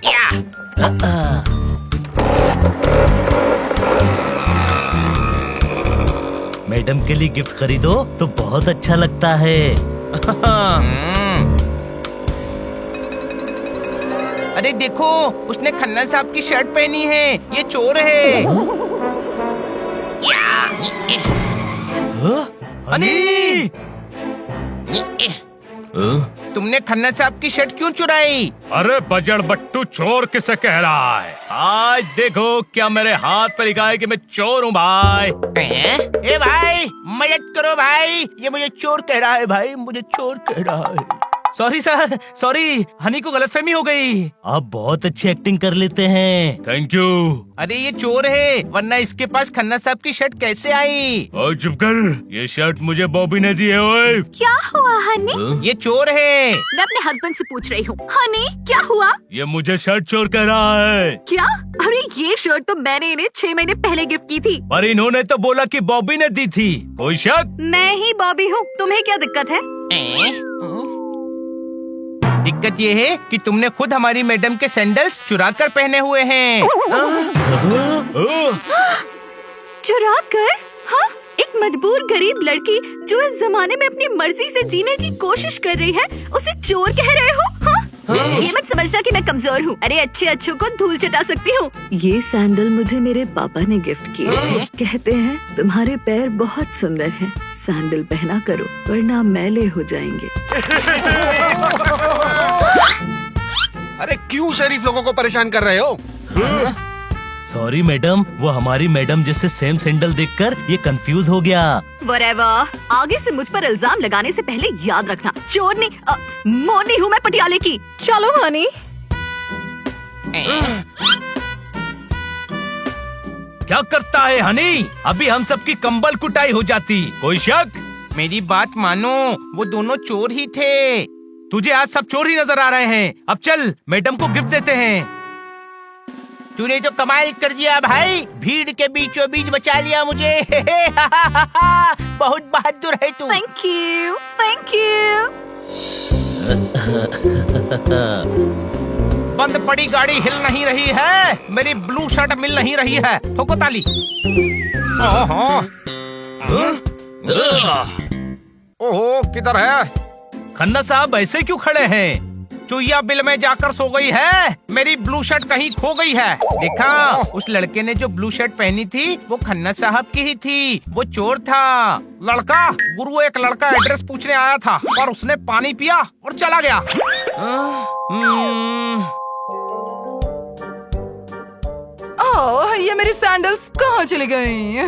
या। मैडम के लिए गिफ्ट खरीदो तो बहुत अच्छा लगता है। अरे देखो, उसने खन्ना साहब की शर्ट पहनी है, ये चोर है। हनी! तुमने खन्ना साहब की शर्ट क्यों चुराई? अरे बजड़ बट्टू, चोर किसे कह रहा है? आज देखो क्या मेरे हाथ पर लिखा है कि मैं चोर हूँ भाई। ए भाई, मदद करो भाई, ये मुझे चोर कह रहा है भाई, मुझे चोर कह रहा है। सॉरी सर, सॉरी, हनी को गलतफहमी हो गई। आप बहुत अच्छी एक्टिंग कर लेते हैं। Thank you. अरे ये चोर है, वरना इसके पास खन्ना साहब की शर्ट कैसे आई? ओ चुप कर, ये शर्ट मुझे बॉबी ने दी है। ओए क्या हुआ हनी? ये चोर है। मैं अपने हस्बैंड से पूछ रही हूँ। हनी क्या हुआ? ये मुझे शर्ट चोर कह रहा है। क्या? अरे ये शर्ट तो मैंने इन्हें 6 महीने पहले गिफ्ट की थी। पर इन्होंने तो बोला कि बॉबी ने दी थी। कोई शक? मैं ही बॉबी हूँ, तुम्हें क्या दिक्कत है? दिक्कत ये है कि तुमने खुद हमारी मैडम के सैंडल्स चुरा कर पहने हुए हैं। चुरा कर? हाँ? एक मजबूर गरीब लड़की जो इस जमाने में अपनी मर्जी से जीने की कोशिश कर रही है, उसे चोर कह रहे हो? हाँ? ये मत समझना कि मैं कमजोर हूँ। अरे अच्छे अच्छों को धूल चटा सकती हूँ। ये सैंडल मुझे मेरे पापा ने गिफ्ट किए हैं। कहते हैं तुम्हारे पैर बहुत सुंदर हैं, सैंडल पहना करो वरना मैले हो जाएंगे। अरे क्यों शरीफ लोगों को परेशान कर रहे हो? सॉरी मैडम, वो हमारी मैडम जैसे सेम सैंडल देखकर ये कंफ्यूज हो गया। Whatever, आगे से मुझ पर इल्जाम लगाने से पहले याद रखना, चोर नहीं मोरनी हूँ मैं पटियाले की। चलो हनी। क्या करता है हनी? अभी हम सबकी कंबल कुटाई हो जाती। कोई शक? मेरी बात मानो, वो दोनों चोर ही थे। तुझे आज सब चोर ही नजर आ रहे हैं। अब चल मैडम को गिफ्ट देते हैं। तूने तो कमाल कर दिया भाई, भीड़ के बीचों बीच बचा लिया मुझे। बहुत बहादुर है तू। Thank you, thank you। बंद पड़ी गाड़ी हिल नहीं रही है, मेरी ब्लू शर्ट मिल नहीं रही है। ठोको ताली। ओहो, किधर है? खन्ना साहब ऐसे क्यों खड़े हैं? चुईया बिल में जाकर सो गई है। मेरी ब्लू शर्ट कहीं खो गई है। देखा, उस लड़के ने जो ब्लू शर्ट पहनी थी वो खन्ना साहब की ही थी। वो चोर था। लड़का गुरु, एक लड़का एड्रेस पूछने आया था और उसने पानी पिया और चला गया। ओह, ये मेरी सैंडल्स कहाँ चली गई?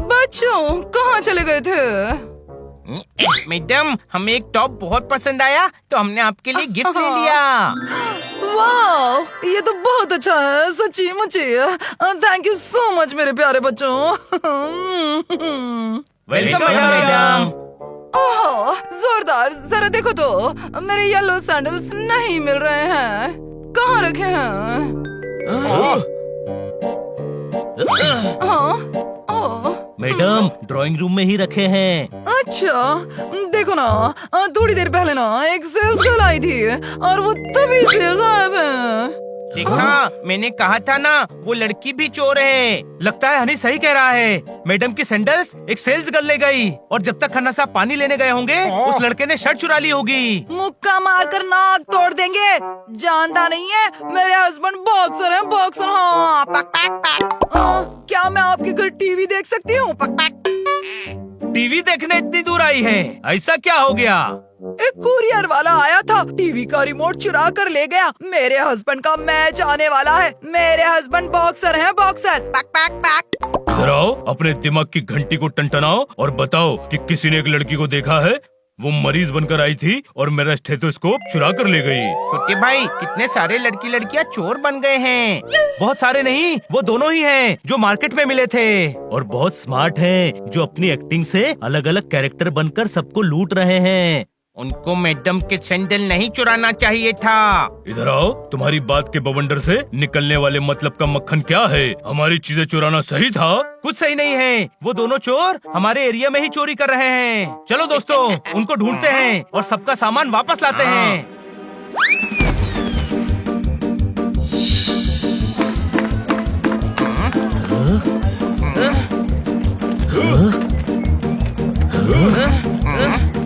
बच्चों कहाँ चले गए थे? मैडम, हमें एक टॉप बहुत पसंद आया तो हमने आपके लिए गिफ्ट ले लिया। वाह, ये तो बहुत अच्छा है, सच्ची मुझे। थैंक यू सो मच मेरे प्यारे बच्चों। Welcome madam. ओह, जोरदार, जरा देखो तो, मेरे येलो सैंडल्स नहीं मिल रहे हैं। कहाँ रखे हैं? हाँ? ओह, मैडम ड्राइंग रूम में ही रखे हैं। अच्छा, देखो ना, थोड़ी देर पहले ना एक सेल्स गर्ल आई थी और वो तभी से गायब है। देखा, मैंने कहा था ना, वो लड़की भी चोर है। लगता है हनी सही कह रहा है। मैडम की सैंडल्स एक सेल्स गर्ल ले गई और जब तक खन्ना साहब पानी लेने गए होंगे उस लड़के ने शर्ट चुरा ली होगी। मुक्का मारकर नाक तोड़ देंगे। जानता नहीं है, मेरे हस्बैंड बॉक्सर हैं, बॉक्सर। हाँ, पक पक पक। क्या मैं आपके घर टीवी देख सकती हूँ? पक पक। टीवी देखने इतनी दूर आई है, ऐसा क्या हो गया? एक कुरियर वाला आया था, टीवी का रिमोट चुरा कर ले गया। मेरे हस्बैंड का मैच आने वाला है। मेरे हस्बैंड बॉक्सर हैं, बॉक्सर। पक पक पक। इधर आओ, अपने दिमाग की घंटी को टनटनाओ और बताओ कि किसी ने एक लड़की को देखा है? वो मरीज बनकर आई थी और मेरा स्टेथोस्कोप चुरा कर ले गई। छोटे भाई, कितने सारे लड़की लड़कियां चोर बन गए हैं। बहुत सारे नहीं, वो दोनों ही हैं जो मार्केट में मिले थे और बहुत स्मार्ट हैं, जो अपनी एक्टिंग से अलग अलग कैरेक्टर बनकर सबको लूट रहे हैं। उनको मैडम के सैंडल नहीं चुराना चाहिए था। इधर आओ, तुम्हारी बात के बवंडर से निकलने वाले मतलब का मक्खन क्या है? हमारी चीजें चुराना सही था? कुछ सही नहीं है, वो दोनों चोर हमारे एरिया में ही चोरी कर रहे हैं। चलो दोस्तों, उनको ढूंढते हैं और सबका सामान वापस लाते हैं।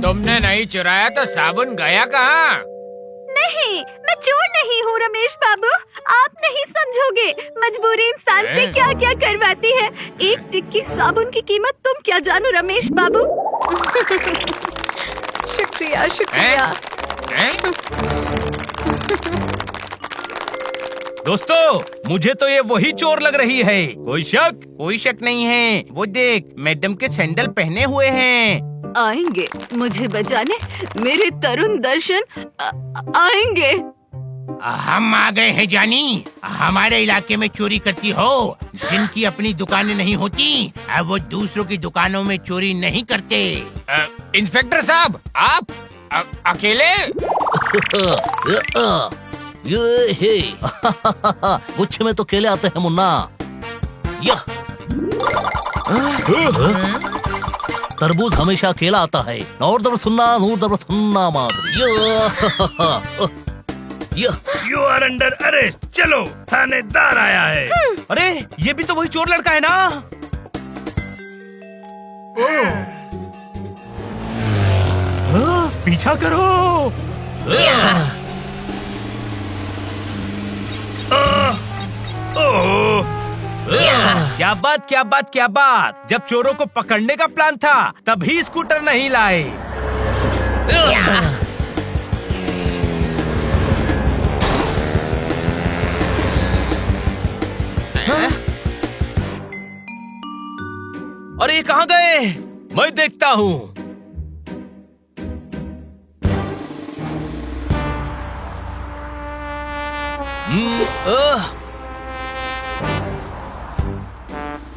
तुमने नहीं चुराया तो साबुन गया कहाँ? नहीं, मैं चोर नहीं हूँ रमेश बाबू। आप नहीं समझोगे, मजबूरी इंसान से क्या क्या करवाती है। एक टिक्की साबुन की कीमत तुम क्या जानो रमेश बाबू। शुक्रिया शुक्रिया। दोस्तों, मुझे तो ये वही चोर लग रही है। कोई शक? कोई शक नहीं है। वो देख, मैडम के सैंडल पहने हुए हैं। आएंगे मुझे बचाने, मेरे तरुण दर्शन आएंगे। हम आ गए हैं जानी। हमारे इलाके में चोरी करती हो, जिनकी अपनी दुकानें नहीं होती, अब वो दूसरों की दुकानों में चोरी नहीं करते। इंस्पेक्टर साहब, आप अकेले? ये हे गुच्छे में तो केले आते हैं मुन्ना। यह तरबूज हमेशा अकेला आता है। नूर दबर सुन्ना Madhuri. You are under arrest. चलो, थानेदार आया है। अरे, ये भी तो वही चोर लड़का है ना? पीछा करो। क्या बात क्या बात क्या बात। जब चोरों को पकड़ने का प्लान था तभी स्कूटर नहीं लाए। अरे, कहाँ गए? मैं देखता हूँ।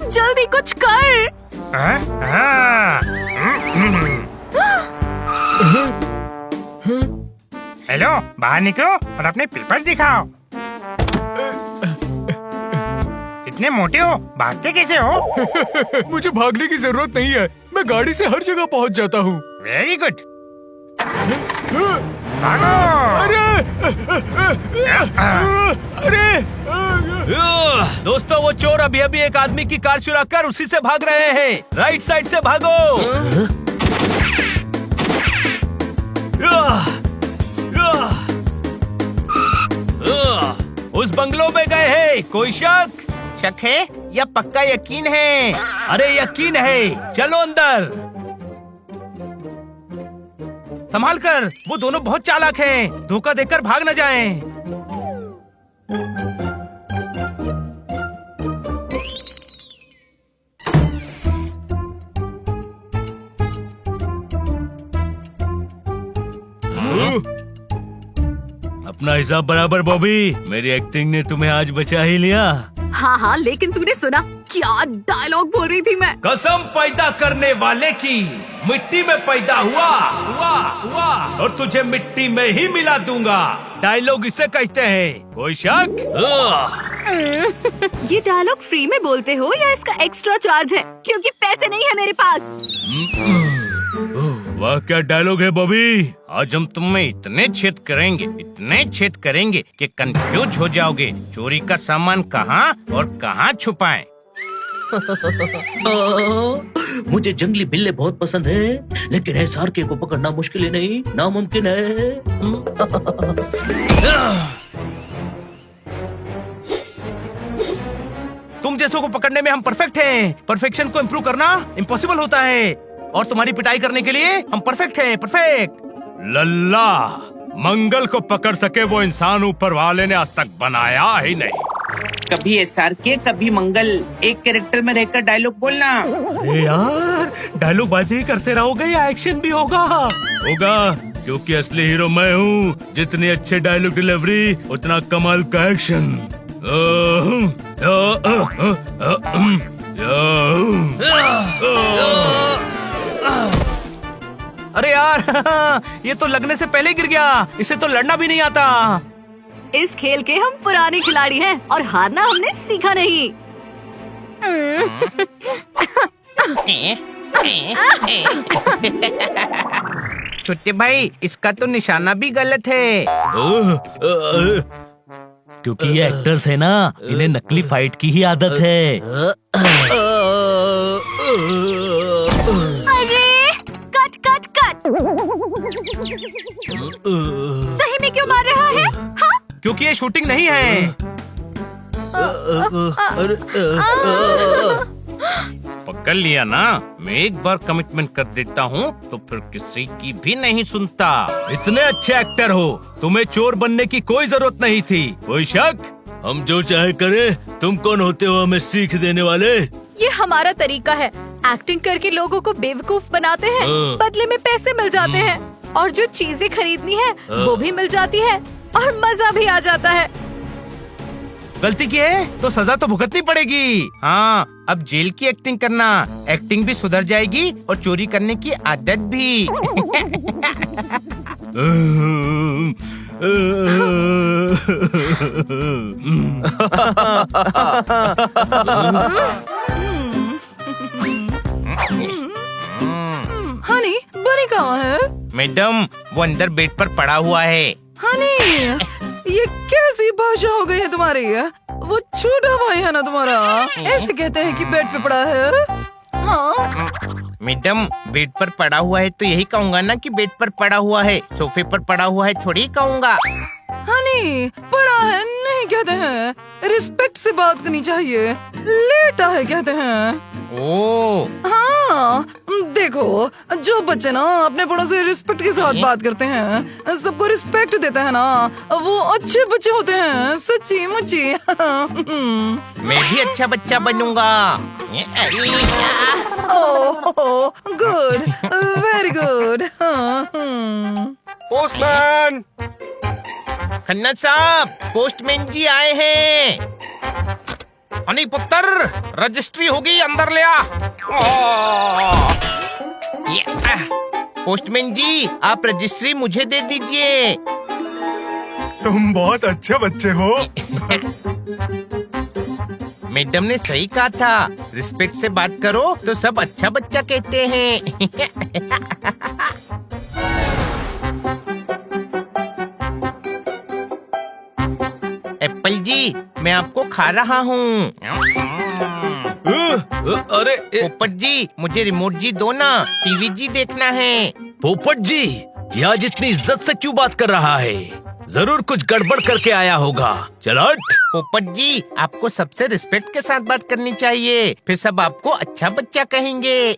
जल्दी कुछ कर। हेलो, बाहर निकलो और अपने पेपर्स दिखाओ। इतने मोटे हो, भागते कैसे हो? मुझे भागने की जरूरत नहीं है, मैं गाड़ी से हर जगह पहुंच जाता हूँ। Very good. भागो। अरे दोस्तों, वो चोर अभी अभी एक आदमी की कार चुरा कर उसी से भाग रहे हैं। राइट साइड से भागो। उस बंगलो में गए हैं। कोई शक? शक है या पक्का यकीन है? अरे, यकीन है। चलो अंदर। संभाल कर, वो दोनों बहुत चालाक हैं। धोखा देकर भाग न जाएं। अपना हिसाब बराबर बॉबी। मेरी एक्टिंग ने तुम्हें आज बचा ही लिया। हाँ हाँ, लेकिन तूने सुना क्या डायलॉग बोल रही थी मैं? कसम पैदा करने वाले की, मिट्टी में पैदा हुआ और तुझे मिट्टी में ही मिला दूंगा। डायलॉग इसे कहते हैं। कोई शक? ये डायलॉग फ्री में बोलते हो या इसका एक्स्ट्रा चार्ज है? क्योंकि पैसे नहीं है मेरे पास। वाह, क्या डायलॉग है बॉबी। आज हम तुम्हें इतने छेद करेंगे कि कंफ्यूज हो जाओगे। चोरी का सामान कहाँ और कहाँ छुपाएं। मुझे जंगली बिल्ले बहुत पसंद है, लेकिन SRK को पकड़ना मुश्किल ही नहीं, नामुमकिन है। तुम जैसों को पकड़ने में हम परफेक्ट हैं। परफेक्शन को इम्प्रूव करना इम्पॉसिबल होता है, और तुम्हारी पिटाई करने के लिए हम परफेक्ट हैं। परफेक्ट। लल्ला, मंगल को पकड़ सके वो इंसान ऊपर वाले ने आज तक बनाया ही नहीं। कभी SRK कभी मंगल, एक कैरेक्टर में रहकर डायलॉग बोलना। अरे यार, डायलॉग बाजी ही करते रहोगे या एक्शन भी होगा? होगा, क्योंकि असली हीरो मैं हूँ। जितनी अच्छे डायलॉग डिलीवरी, उतना कमाल का एक्शन। अरे यार, यार ये तो लगने से पहले गिर गया, इसे तो लड़ना भी नहीं आता। इस खेल के हम पुराने खिलाड़ी हैं और हारना हमने सीखा नहीं। छोटे भाई, इसका तो निशाना भी गलत है। क्योंकि ये एक्टर्स है ना, इन्हें नकली फाइट की ही आदत है। अरे कट कट कट। सही में क्यों मार रहा है? हाँ? क्योंकि ये शूटिंग नहीं है। पकड़ लिया ना, मैं एक बार कमिटमेंट कर देता हूँ तो फिर किसी की भी नहीं सुनता। इतने अच्छे एक्टर हो, तुम्हें चोर बनने की कोई जरूरत नहीं थी। कोई शक? हम जो चाहे करें, तुम कौन होते हो हमें सीख देने वाले? ये हमारा तरीका है, एक्टिंग करके लोगों को बेवकूफ बनाते हैं, बदले में पैसे मिल जाते हैं और जो चीजें खरीदनी है वो भी मिल जाती है और मजा भी आ जाता है। गलती की है तो सजा तो भुगतनी पड़ेगी। हाँ, अब जेल की एक्टिंग करना, एक्टिंग भी सुधर जाएगी और चोरी करने की आदत भी। हनी, बनी कहाँ है? मैडम, वो अंदर बेड पर पड़ा हुआ है। हनी, ये कैसी भाषा हो गई है तुम्हारी? वो छोटा भाई है ना तुम्हारा, ऐसे कहते हैं कि बेड पे पड़ा है? हाँ? मैडम, बेड पर पड़ा हुआ है तो यही कहूँगा ना कि बेड पर पड़ा हुआ है, सोफे पर पड़ा हुआ है थोड़ी कहूँगा। हनी, पड़ा है नहीं कहते हैं, रिस्पेक्ट से बात करनी चाहिए। लेटा है कहते हैं। ओ, हाँ, देखो, जो बच्चे ना अपने बड़ों से रिस्पेक्ट के साथ बात करते हैं, सबको रिस्पेक्ट देते हैं ना, वो अच्छे बच्चे होते हैं, सच्ची मुच्ची। मैं भी अच्छा बच्चा बनूंगा। Oh, good, very good. Postman! Khanna साहब, पोस्टमैन जी आए हैं। हनी पुत्र, रजिस्ट्री होगी, अंदर ले आ। पोस्टमैन जी, आप रजिस्ट्री मुझे दे दीजिए। तुम बहुत अच्छे बच्चे हो। मैडम ने सही कहा था, रिस्पेक्ट से बात करो तो सब अच्छा बच्चा कहते हैं। एप्पल जी, मैं आपको खा रहा हूँ। अरे पोपट जी, मुझे रिमोट जी दो ना, टीवी जी देखना है। पोपट जी, ये आज इतनी इज्जत से क्यों बात कर रहा है? जरूर कुछ गड़बड़ करके आया होगा। चल हट। पोपट जी, आपको सबसे रिस्पेक्ट के साथ बात करनी चाहिए, फिर सब आपको अच्छा बच्चा कहेंगे।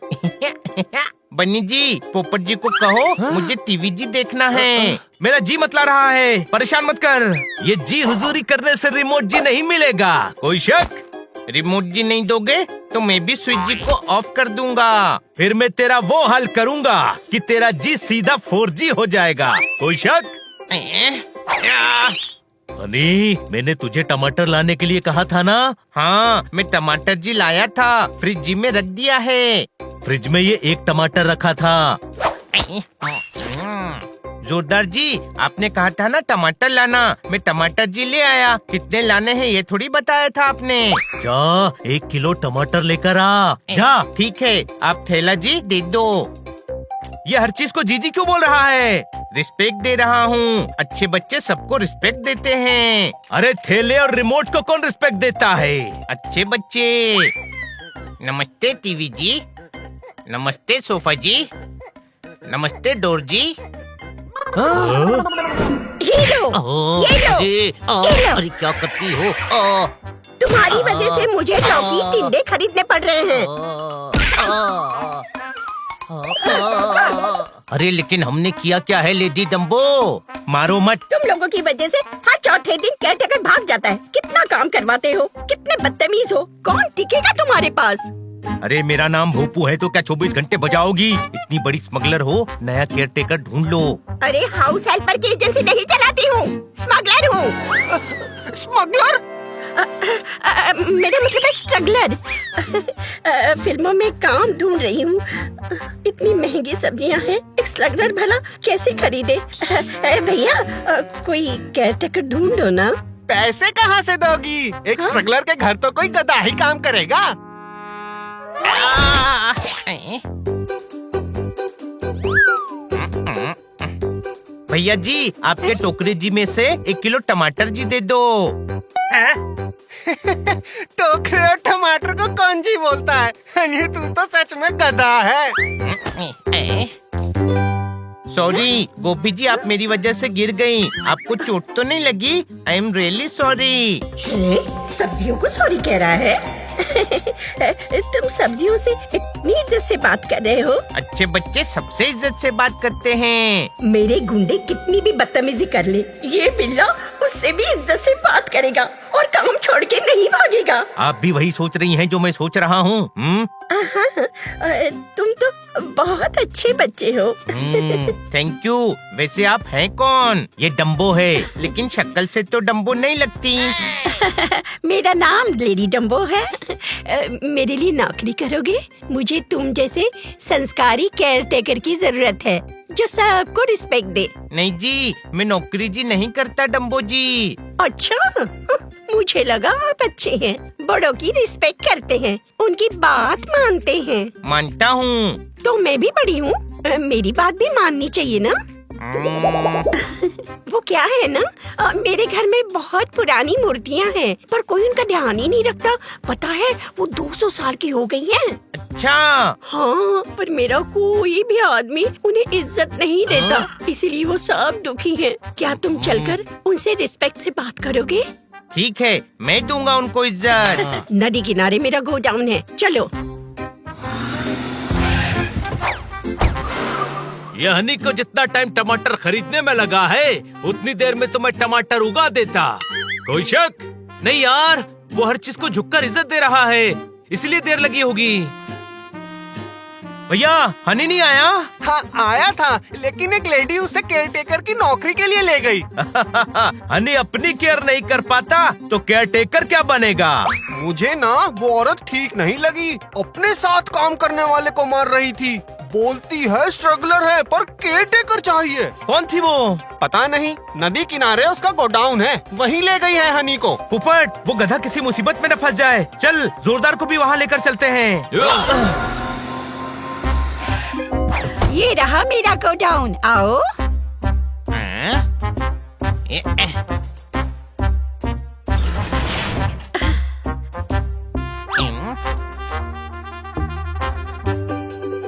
बन्नी जी, पोपट जी को कहो मुझे टीवी जी देखना है। मेरा जी मतला रहा है, परेशान मत कर। ये जी हुजूरी करने से रिमोट जी नहीं मिलेगा। कोई शक? रिमोट जी नहीं दोगे तो मैं भी स्विच जी को ऑफ कर दूंगा। फिर मैं तेरा वो हाल करूंगा कि तेरा जी सीधा 4G हो जाएगा। कोई शक? हनी, मैंने तुझे टमाटर लाने के लिए कहा था ना? हाँ, मैं टमाटर जी लाया था, फ्रिज जी में रख दिया है। फ्रिज में ये एक टमाटर रखा था। जोरदार जी, आपने कहा था ना टमाटर लाना, मैं टमाटर जी ले आया। कितने लाने हैं ये थोड़ी बताया था आपने। जा 1 किलो टमाटर लेकर आ। जा। ठीक है, आप थैला जी दे दो। ये हर चीज को जीजी क्यों बोल रहा है? रिस्पेक्ट दे रहा हूँ, अच्छे बच्चे सबको रिस्पेक्ट देते हैं। अरे थैले और रिमोट को कौन रिस्पेक्ट देता है? अच्छे बच्चे। नमस्ते टीवी जी, नमस्ते सोफा जी, नमस्ते डोर जी। हीरो, ये लो। अरे क्या करती हो? तुम्हारी वजह से मुझे लौकी टिंडे खरीदने पड़ रहे हैं। अरे लेकिन हमने किया क्या है लेडी डम्बो? मारो मत। तुम लोगों की वजह से हर चौथे दिन केयरटेकर भाग जाता है। कितना काम करवाते हो, कितने बदतमीज हो, कौन टिकेगा तुम्हारे पास? अरे मेरा नाम भोपू है तो क्या 24 घंटे बजाओगी? इतनी बड़ी स्मगलर हो, नया केयरटेकर ढूंढ लो। अरे हाउस हेल्पर की एजेंसी नहीं चलाती हूँ, स्मगलर हूँ। स्मगलर? मेरा मतलब है स्ट्रगलर। फिल्मों में काम ढूंढ रही हूँ। इतनी महंगी सब्जियाँ हैं, स्लगनर भला कैसे खरीदे? भैया कोई केयरटेकर ढूंढो ना। पैसे कहाँ से दोगी? एक स्ट्रगलर के घर तो कोई गधा ही काम करेगा। भैया जी, आपके टोकरे जी में से 1 किलो टमाटर जी दे दो। टोकरे और टमाटर को कौन जी बोलता है? हनी, तू तो सच में गधा है। सॉरी गोपी जी, आप मेरी वजह से गिर गई। आपको चोट तो नहीं लगी? I am really sorry. सब्जियों को सॉरी कह रहा है? तुम सब्जियों से इतनी इज्जत से बात कर रहे हो? अच्छे बच्चे सबसे इज्जत से बात करते हैं। मेरे गुंडे कितनी भी बदतमीजी कर ले, ये बिल्ला उससे भी इज्जत से बात करेगा और काम छोड़ के नहीं भागेगा। आप भी वही सोच रही हैं जो मैं सोच रहा हूँ। तुम तो बहुत अच्छे बच्चे हो। Thank you. वैसे आप हैं कौन? ये डम्बो है, लेकिन शक्ल से तो डम्बो नहीं लगती। मेरा नाम लेडी डम्बो है। मेरे लिए नौकरी करोगे? मुझे तुम जैसे संस्कारी केयरटेकर की जरूरत है जो सबको रिस्पेक्ट दे। नहीं जी, मैं नौकरी जी नहीं करता डम्बो जी। अच्छा, मुझे लगा आप अच्छे हैं, बड़ों की रिस्पेक्ट करते हैं, उनकी बात मानते हैं। मानता हूँ। तो मैं भी बड़ी हूँ, मेरी बात भी माननी चाहिए ना। वो क्या है ना, मेरे घर में बहुत पुरानी मूर्तियाँ हैं, पर कोई उनका ध्यान ही नहीं रखता। पता है, वो 200 साल की हो गई हैं। अच्छा। हाँ, पर मेरा कोई भी आदमी उन्हें इज्जत नहीं देता, इसीलिए वो सब दुखी हैं। क्या तुम चलकर उनसे रिस्पेक्ट से बात करोगे? ठीक है, मैं दूंगा उनको इज्जत। नदी किनारे मेरा गोडाउन है, चलो। ये हनी को जितना टाइम टमाटर खरीदने में लगा है, उतनी देर में तो मैं टमाटर उगा देता। कोई शक नहीं यार, वो हर चीज को झुककर इज्जत दे रहा है, इसलिए देर लगी होगी। भैया, हनी नहीं आया? हाँ, आया था, लेकिन एक लेडी उसे केयरटेकर की नौकरी के लिए ले गई। हनी अपनी केयर नहीं कर पाता तो केयरटेकर क्या बनेगा? मुझे ना वो औरत ठीक नहीं लगी। अपने साथ काम करने वाले को मार रही थी। बोलती है स्ट्रगलर है, पर केयरटेकर चाहिए। कौन थी वो? पता नहीं, नदी किनारे उसका गोडाउन है, वहीं ले गई है हनी को। पुपट, वो गधा किसी मुसीबत में न फंस जाए। चल, जोरदार को भी वहाँ लेकर चलते हैं। ये रहा मेरा गोडाउन, आओ।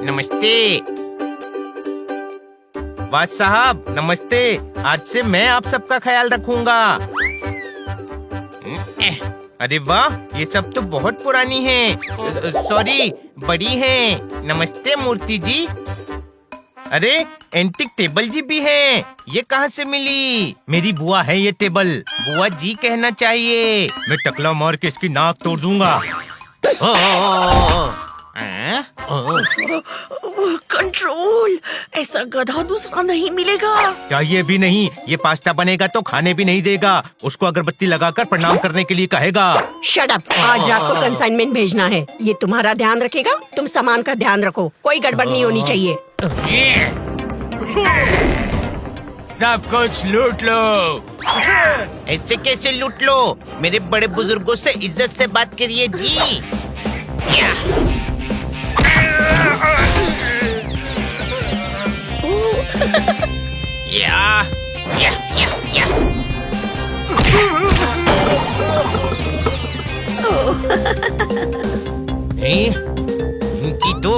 नमस्ते। वाह साहब, नमस्ते। आज से मैं आप सबका ख्याल रखूंगा। अरे वाह, ये सब तो बहुत पुरानी है। सॉरी, बड़ी है। नमस्ते मूर्ति जी। अरे, एंटिक टेबल जी भी है। ये कहाँ से मिली? मेरी बुआ है ये टेबल। बुआ जी कहना चाहिए। मैं टकला मार के इसकी नाक तोड़ दूंगा। कंट्रोल, ऐसा गधा दूसरा नहीं मिलेगा। चाहिए भी नहीं। ये पास्ता बनेगा तो खाने भी नहीं देगा। उसको अगरबत्ती लगाकर प्रणाम करने के लिए कहेगा। शट अप, आज रात को कंसाइनमेंट भेजना है। ये तुम्हारा ध्यान रखेगा, तुम सामान का ध्यान रखो, कोई गड़बड़ नहीं होनी चाहिए। सब कुछ लूट लो। ऐसे कैसे लूट लो? मेरे बड़े बुजुर्गों से इज्जत से बात करिए जी। इनकी तो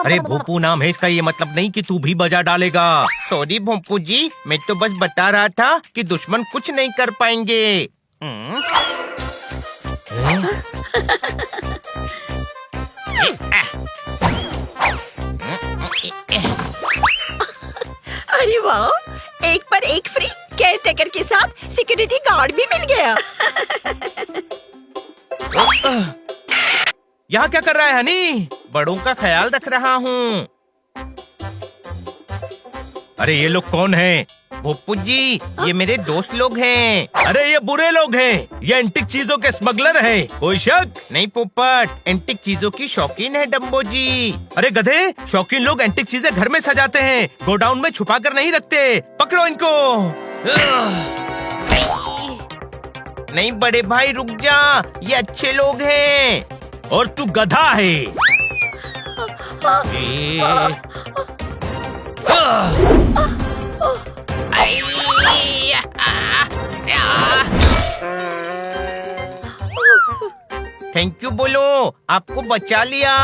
अरे भोपू नाम है इसका, ये मतलब नहीं कि तू भी बजा डालेगा। सॉरी भोपू जी, मैं तो बस बता रहा था कि दुश्मन कुछ नहीं कर पाएंगे। अरे वाह, एक पर एक फ्री। केयरटेकर के साथ सिक्योरिटी गार्ड भी मिल गया। यहाँ क्या कर रहा है हनी? बड़ों का ख्याल रख रहा हूँ। अरे ये लोग कौन हैं? पोपू जी, ये मेरे दोस्त लोग हैं। अरे ये बुरे लोग हैं, ये एंटिक चीजों के स्मगलर हैं, कोई शक? नहीं पोपट, एंटिक चीजों की शौकीन है डम्बो जी। अरे गधे, शौकीन लोग एंटिक चीजें घर में सजाते हैं, गोडाउन में छुपा कर नहीं रखते। पकड़ो इनको। नहीं बड़े भाई रुक जा, ये अच्छे लोग हैं। और तू गधा है। थैंक यू बोलो, आपको बचा लिया।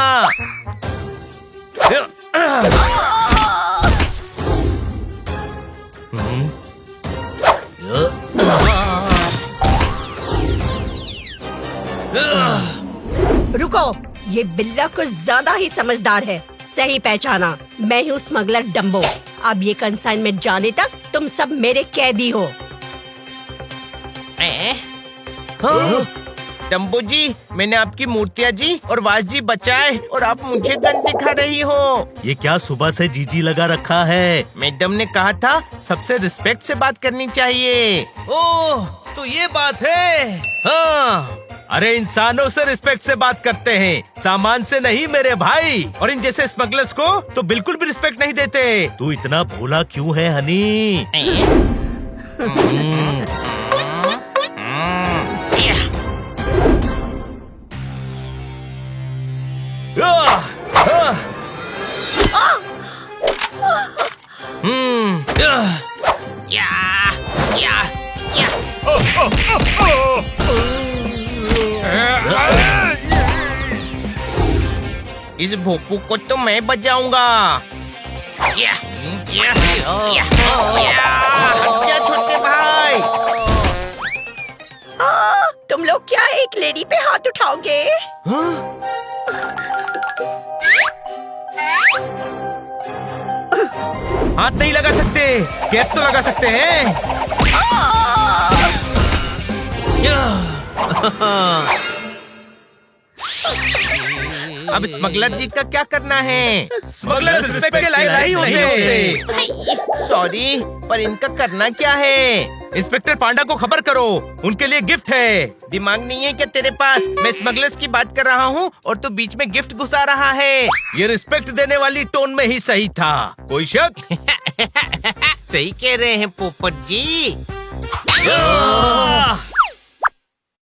रुको, ये बिल्ला कुछ ज्यादा ही समझदार है। सही पहचाना, मैं हूँ स्मगलर डम्बो। अब ये कंसाइनमेंट जाने तक तुम सब मेरे कैदी हो। डम्बो जी, मैंने आपकी मूर्तियाँ जी और वास जी बचाए और आप मुझे गन दिखा रही हो। ये क्या सुबह से जीजी लगा रखा है? मैडम ने कहा था सबसे रिस्पेक्ट से बात करनी चाहिए। ओह, तो ये बात है। हाँ, अरे इंसानों से रिस्पेक्ट से बात करते हैं, सामान से नहीं मेरे भाई। और इन जैसे स्मगलर्स को तो बिल्कुल भी रिस्पेक्ट नहीं देते। तू इतना भोला क्यों है हनी? इस भोपू को तो मैं बचाऊंगा। हट जा छोटे भाई। तुम लोग क्या एक लेडी पे हाथ उठाओगे? हाथ नहीं लगा सकते, कैप तो लगा सकते हैं। अब स्मगलर जी का क्या करना है? स्मगलर रिस्पेक्ट के लायक नहीं होते। सॉरी, पर इनका करना क्या है? इंस्पेक्टर पांडा को खबर करो, उनके लिए गिफ्ट है। दिमाग नहीं है क्या तेरे पास? मैं स्मगलर्स की बात कर रहा हूँ और तू बीच में गिफ्ट घुसा रहा है। ये रिस्पेक्ट देने वाली टोन में ही सही था, कोई शक? सही कह रहे हैं पोपट जी।